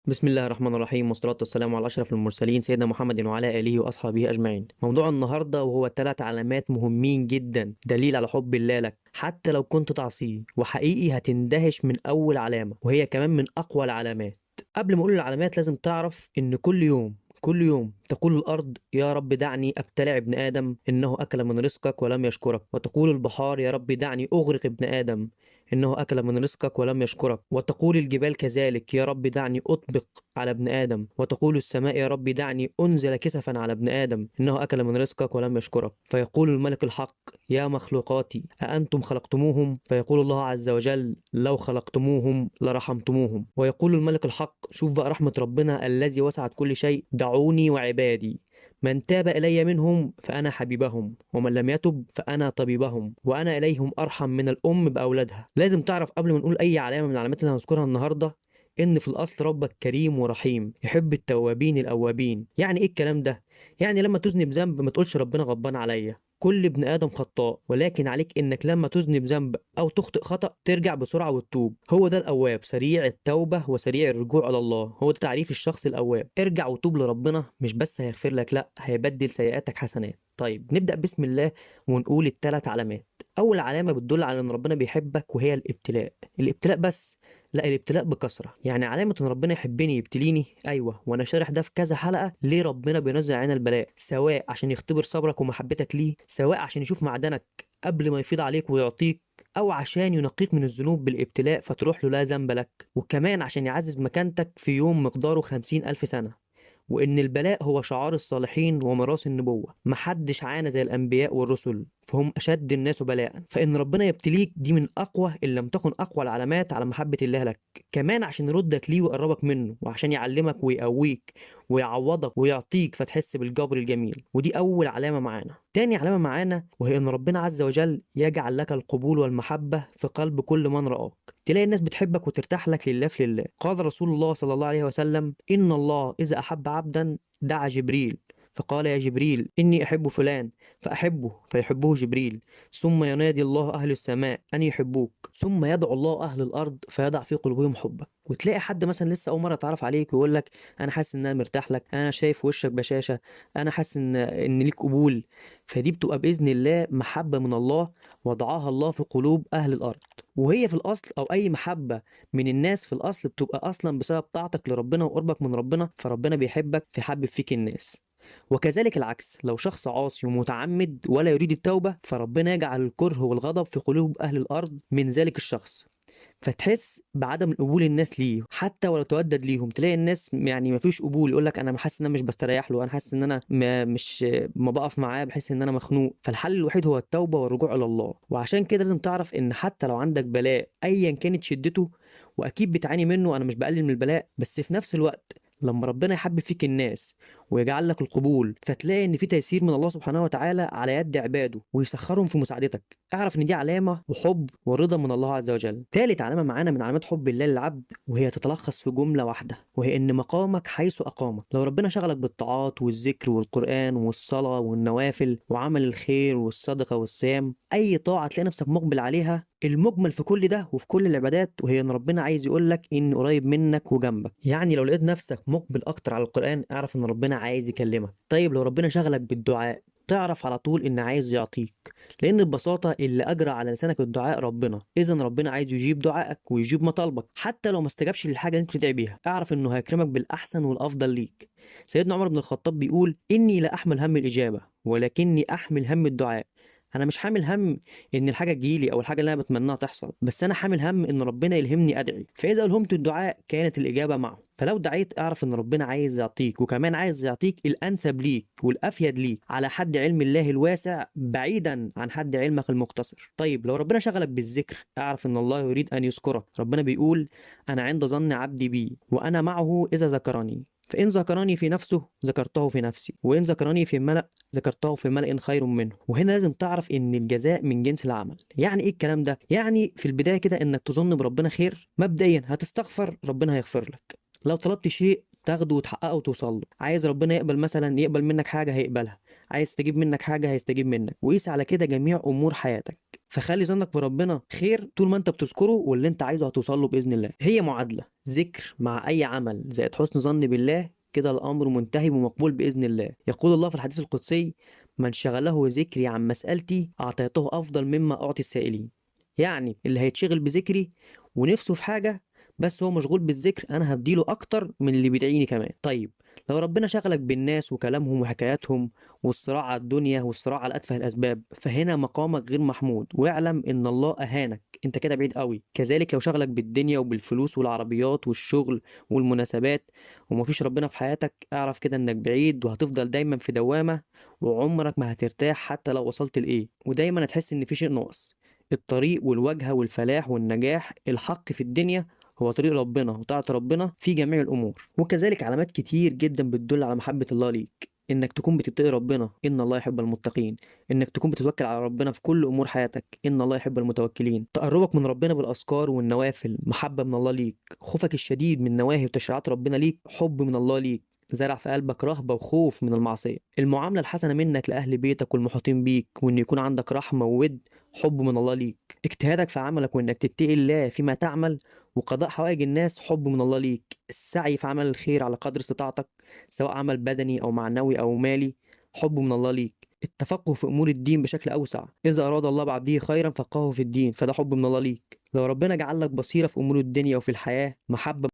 بسم الله الرحمن الرحيم والصلاة والسلام على أشرف المرسلين سيدنا محمد وعلى آله وأصحابه أجمعين. موضوع النهاردة وهو 3 علامات مهمين جدا دليل على حب الله لك حتى لو كنت تعصيه، وحقيقي هتندهش من أول علامة وهي كمان من أقوى العلامات. قبل ما أقول العلامات لازم تعرف إن كل يوم تقول الأرض يا رب دعني أبتلع ابن آدم إنه أكل من رزقك ولم يشكرك، وتقول البحار يا رب دعني أغرق ابن آدم إنه أكل من رزقك ولم يشكرك، وتقول الجبال كذلك يا رب دعني أطبق على ابن آدم، وتقول السماء يا رب دعني أنزل كسفا على ابن آدم إنه أكل من رزقك ولم يشكرك. فيقول الملك الحق يا مخلوقاتي أأنتم خلقتموهم؟ فيقول الله عز وجل لو خلقتموهم لرحمتموهم. ويقول الملك الحق شوف بقى رحمة ربنا الذي وسعت كل شيء دعوني وعبادي من تاب إلي منهم فأنا حبيبهم ومن لم يتب فأنا طبيبهم وأنا إليهم أرحم من الأم بأولادها. لازم تعرف قبل ما نقول أي علامة من العلامات اللي هنذكرها النهاردة إن في الأصل ربك كريم ورحيم يحب التوابين الأوابين. يعني إيه الكلام ده؟ يعني لما تذنب ذنب ما تقولش ربنا غضبان عليا، كل ابن آدم خطاء، ولكن عليك إنك لما تذنب ذنب أو تخطئ خطأ ترجع بسرعة وتتوب. هو ده الأواب، سريع التوبة وسريع الرجوع إلى الله. هو ده تعريف الشخص الأواب. ارجع وتوب لربنا، مش بس هيغفر لك، لأ هيبدل سيئاتك حسنات. طيب نبدأ بسم الله ونقول ال3 علامات. أول علامة بتدل على إن ربنا بيحبك وهي الابتلاء. الابتلاء بس؟ لا، الابتلاء بكثرة. يعني علامة إن ربنا يحبني يبتليني؟ أيوه، وأنا شارح ده في كذا حلقة. ليه ربنا بينزل علينا البلاء؟ سواء عشان يختبر صبرك ومحبتك ليه، سواء عشان يشوف معدنك قبل ما يفيض عليك ويعطيك، أو عشان ينقيك من الذنوب بالابتلاء فتروح له لا ذنب لك، وكمان عشان يعزز مكانتك في يوم مقداره 50,000 سنة. وإن البلاء هو شعار الصالحين وميراث النبوة. محدش عانى زي الأنبياء والرسل، فهم أشد الناس بلاء. فإن ربنا يبتليك دي من أقوى إن لم تكن أقوى العلامات على محبة الله لك. كمان عشان يردك ليه ويقربك منه، وعشان يعلمك ويقويك ويعوضك ويعطيك فتحس بالجبر الجميل. ودي أول علامة معانا. تاني علامة معانا وهي إن ربنا عز وجل يجعل لك القبول والمحبة في قلب كل من رآك. تلاقي الناس بتحبك وترتاح لك لله في لله. قال رسول الله صلى الله عليه وسلم إن الله إذا أحب عبدا دعا جبريل فقال يا جبريل إني أحب فلان فأحبه فيحبه جبريل، ثم ينادي الله أهل السماء أن يحبوك، ثم يدعو الله أهل الأرض فيضع في قلوبهم حبك. وتلاقي حد مثلا لسه أول مرة يتعرف عليك ويقول لك أنا حاسس إن أنا مرتاح لك، أنا شايف وشك بشاشة، أنا حاسس إن ليك قبول. فدي بتبقى بإذن الله محبة من الله وضعها الله في قلوب أهل الأرض. وهي في الأصل أو أي محبة من الناس في الأصل بتبقى أصلا بسبب طاعتك لربنا وقربك من ربنا، فربنا بيحبك فيحبب فيك الناس. وكذلك العكس، لو شخص عاصي ومتعمد ولا يريد التوبة فربنا يجعل الكره والغضب في قلوب أهل الأرض من ذلك الشخص، فتحس بعدم قبول الناس ليه حتى ولو تودد ليهم. تلاقي الناس يعني ما فيش قبول، يقول لك انا حاسس ان انا مش بستريح له، انا حاسس ان انا مش بقف معاه، بحس ان انا مخنوق. فالحل الوحيد هو التوبه والرجوع الى الله. وعشان كده لازم تعرف ان حتى لو عندك بلاء ايا كانت شدته، واكيد بتعاني منه، انا مش بقلل من البلاء، بس في نفس الوقت لما ربنا يحبب فيك الناس ويجعل لك القبول فتلاقي ان في تيسير من الله سبحانه وتعالى على يد عباده ويسخرهم في مساعدتك. اعرف ان دي علامه وحب ورضا من الله عز وجل. ثالث علامه معانا من علامات حب الله للعبد وهي تتلخص في جمله واحده، وهي ان مقامك حيث اقامك. لو ربنا شغلك بالطاعات والذكر والقران والصلاه والنوافل وعمل الخير والصدقه والصيام، اي طاعه تلاقي نفسك مقبل عليها، المجمل في كل ده وفي كل العبادات وهي ان ربنا عايز يقول لك اني قريب منك وجنبك. يعني لو لقيت نفسك مقبل اكتر على القران اعرف ان ربنا عايز يكلمك. طيب لو ربنا شغلك بالدعاء تعرف على طول ان عايز يعطيك، لان ببساطه اللي اجرى على لسانك الدعاء ربنا. اذا ربنا عايز يجيب دعائك ويجيب مطالبك، حتى لو ما استجابش للحاجه اللي انت بتدعي بيها اعرف انه هيكرمك بالاحسن والافضل ليك. سيدنا عمر بن الخطاب بيقول اني لا احمل هم الاجابه ولكني احمل هم الدعاء. انا مش حامل هم ان الحاجه تجيلي او الحاجه اللي انا بتمناها تحصل، بس انا حامل هم ان ربنا يلهمني ادعي، فاذا الهمت الدعاء كانت الاجابه معه. فلو دعيت اعرف ان ربنا عايز يعطيك، وكمان عايز يعطيك الانسب ليك والافيد ليك على حد علم الله الواسع بعيدا عن حد علمك المقتصر. طيب لو ربنا شغلك بالذكر اعرف ان الله يريد ان يذكرك. ربنا بيقول انا عند ظن عبدي بي وانا معه اذا ذكرني، فإن ذكرني في نفسه ذكرته في نفسي، وإن ذكرني في ملأ ذكرته في ملأ خير منه. وهنا لازم تعرف إن الجزاء من جنس العمل. يعني إيه الكلام ده؟ يعني في البداية كده إنك تظن بربنا خير، مبدئيا هتستغفر ربنا هيغفر لك. لو طلبت شيء تاخده وتحققه وتوصل له. عايز ربنا يقبل مثلا يقبل منك حاجة هيقبلها، عايز تجيب منك حاجة هيستجيب منك، وقيس على كده جميع أمور حياتك. فخلي ظنك بربنا خير طول ما انت بتذكره، واللي انت عايزه هتوصل له بإذن الله. هي معادلة ذكر مع أي عمل زائد حسن ظن بالله، كده الأمر منتهي ومقبول بإذن الله. يقول الله في الحديث القدسي: من شغله ذكري عن مسألتي أعطيته أفضل مما أعطي السائلين. يعني اللي هيتشغل بذكري ونفسه في حاجة بس هو مشغول بالذكر، أنا هديله أكتر من اللي بيدعيني كمان. طيب لو ربنا شغلك بالناس وكلامهم وحكاياتهم والصراع على الدنيا والصراع على أتفه الأسباب، فهنا مقامك غير محمود، واعلم إن الله أهانك، أنت كده بعيد قوي. كذلك لو شغلك بالدنيا وبالفلوس والعربيات والشغل والمناسبات ومفيش ربنا في حياتك، اعرف كده إنك بعيد وهتفضل دايما في دوامة، وعمرك ما هترتاح حتى لو وصلت لإيه، ودايما هتحس إن في شيء ناقص. الطريق والواجهة والفلاح والنجاح الحق في الدنيا هو طريق ربنا وطاعة ربنا في جميع الأمور. وكذلك علامات كتير جدا بتدل على محبة الله ليك: إنك تكون بتتقي ربنا، إن الله يحب المتقين. إنك تكون بتتوكل على ربنا في كل أمور حياتك، إن الله يحب المتوكلين. تقربك من ربنا بالأذكار والنوافل، محبة من الله ليك. خوفك الشديد من نواهي وتشريعات ربنا ليك، حب من الله ليك، زرع في قلبك رهبة وخوف من المعصية. المعاملة الحسنة منك لأهل بيتك والمحيطين بيك، وإن يكون عندك رحمة وود، حب من الله ليك. اجتهادك في عملك وإنك تتقي الله فيما تعمل، وقضاء حوائج الناس، حب من الله ليك. السعي في عمل الخير على قدر استطاعتك، سواء عمل بدني أو معنوي أو مالي، حب من الله ليك. التفقه في أمور الدين بشكل أوسع، إذا أراد الله بعبده خيرا فقهه في الدين، فده حب من الله ليك. لو ربنا جعل لك بصيرة في أمور الدنيا وفي الحياة، محبة